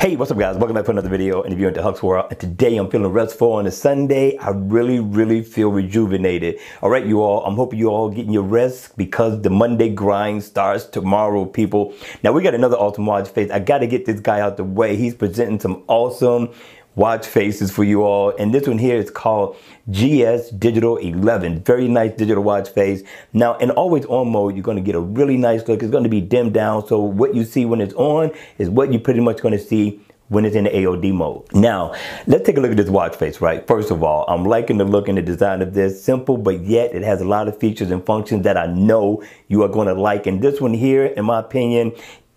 Hey, what's up guys? Welcome back for another video and if you're into Huck's World. And today I'm feeling restful on a Sunday. I really feel rejuvenated. All right, you all, I'm hoping you all getting your rest because the Monday grind starts tomorrow, people. Now we got another awesome watch face. I got to get this guy out the way. He's presenting some awesome watch faces for you all, and this one here is called GS Digital 11. Very nice digital watch face. Now in always on mode, you're going to get a really nice look. It's going to be dimmed down, so what you see when it's on is what you're pretty much going to see when it's in the AOD mode. Now, let's take a look at this watch face, right? First of all, I'm liking the look and the design of this. Simple, but yet it has a lot of features and functions that I know you are going to like. And this one here, in my opinion,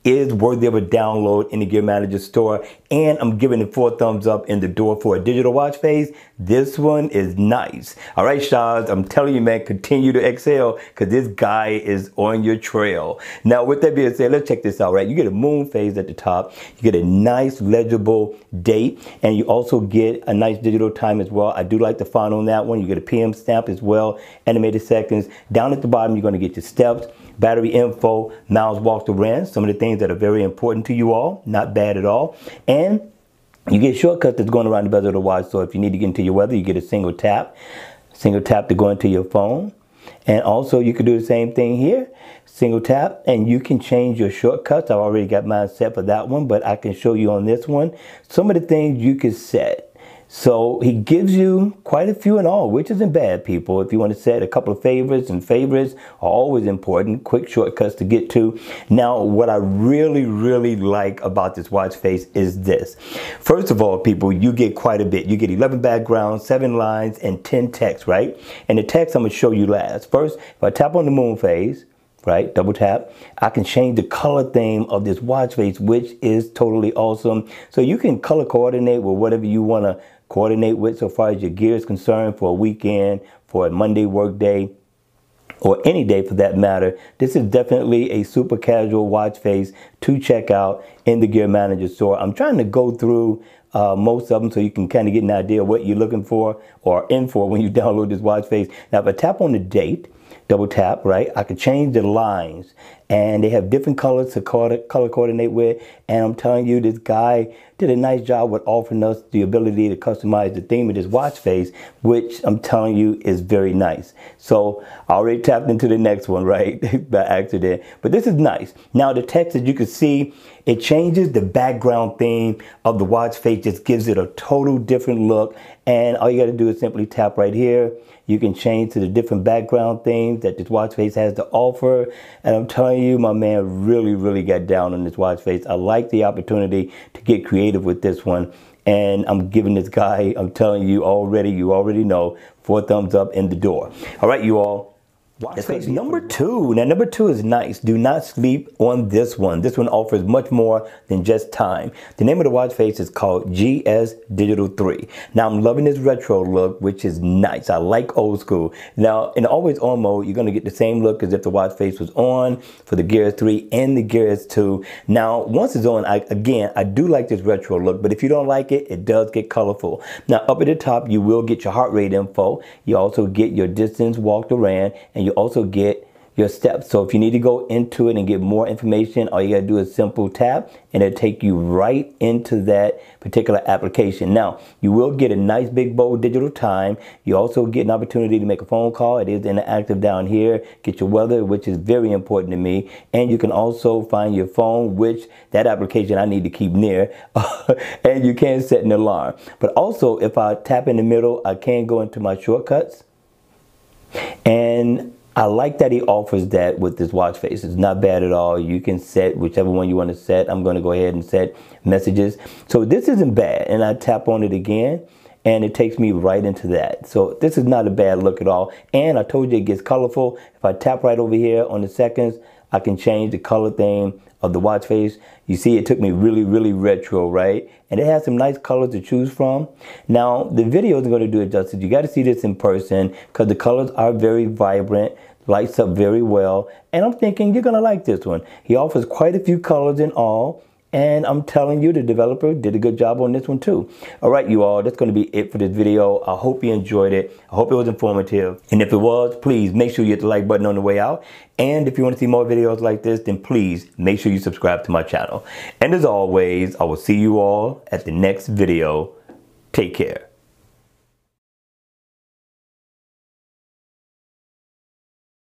is worthy of a download in the Gear Manager store, and I'm giving it 4 thumbs up in the door for a digital watch face. This one is nice. All right, Shaz, I'm telling you, man, continue to excel because this guy is on your trail. Now, with that being said, let's check this out, right? You get a moon phase at the top, you get a nice legible date, and you also get a nice digital time as well. I do like the font on that one. You get a PM stamp as well, animated seconds. Down at the bottom, you're going to get your steps, battery info, miles walked to ran, some of the things that are very important to you all, not bad at all. And you get shortcuts that's going around the bezel of the watch, so if you need to get into your weather, you get a single tap to go into your phone. And also you can do the same thing here, single tap, and you can change your shortcuts. I've already got mine set for that one, but I can show you on this one some of the things you can set. So he gives you quite a few in all, which isn't bad, people. If you want to set a couple of favorites, and favorites are always important, quick shortcuts to get to. Now, what I really like about this watch face is this. First of all, people, you get quite a bit. You get 11 backgrounds, 7 lines, and 10 text, right? And the text I'm going to show you last. First, if I tap on the moon phase, right, double tap, I can change the color theme of this watch face, which is totally awesome. So you can color coordinate with whatever you want to coordinate with so far as your gear is concerned, for a weekend, for a Monday work day, or any day for that matter. This is definitely a super casual watch face to check out in the Gear Manager store. I'm trying to go through most of them so you can kind of get an idea of what you're looking for or in for when you download this watch face. Now, if I tap on the date, double tap, right, I can change the lines, and they have different colors to color coordinate with. And I'm telling you, this guy did a nice job with offering us the ability to customize the theme of this watch face, which I'm telling you is very nice. So I already tapped into the next one, right, by accident, but this is nice. Now the text, as you can see, it changes the background theme of the watch face, just gives it a total different look. And all you got to do is simply tap right here. You can change to the different background themes that this watch face has to offer. And I'm telling you, my man really got down on this watch face. I like the opportunity to get creative with this one. And I'm giving this guy, I'm telling you already, you already know, 4 thumbs up in the door. All right, you all. Watch face number 2. Now, number 2 is nice. Do not sleep on this one. This one offers much more than just time. The name of the watch face is called GS Digital 3. Now, I'm loving this retro look, which is nice. I like old school. Now, in always on mode, you're going to get the same look as if the watch face was on for the Gear S3 and the Gear S2. Now, once it's on, I do like this retro look, but if you don't like it, it does get colorful. Now, up at the top, you will get your heart rate info. You also get your distance walked or ran, and you also get your steps. So if you need to go into it and get more information, all you gotta do is simple tap and it'll take you right into that particular application. Now, you will get a nice big bold digital time. You also get an opportunity to make a phone call. It is interactive down here. Get your weather, which is very important to me. And you can also find your phone, which that application I need to keep near. And you can set an alarm. But also, if I tap in the middle, I can go into my shortcuts. And I like that he offers that with this watch face. It's not bad at all. You can set whichever one you want to set. I'm going to go ahead and set messages. So this isn't bad. And I tap on it again, and it takes me right into that. So this is not a bad look at all. And I told you it gets colorful. If I tap right over here on the seconds, I can change the color theme of the watch face. You see, it took me really retro, right? And it has some nice colors to choose from. Now, the video is going to do it justice. You got to see this in person because the colors are very vibrant, lights up very well. And I'm thinking you're going to like this one. He offers quite a few colors in all. And I'm telling you, the developer did a good job on this one too. All right, you all, that's going to be it for this video. I hope you enjoyed it. I hope it was informative. And if it was, please make sure you hit the like button on the way out. And if you want to see more videos like this, then please make sure you subscribe to my channel. And as always, I will see you all at the next video. Take care.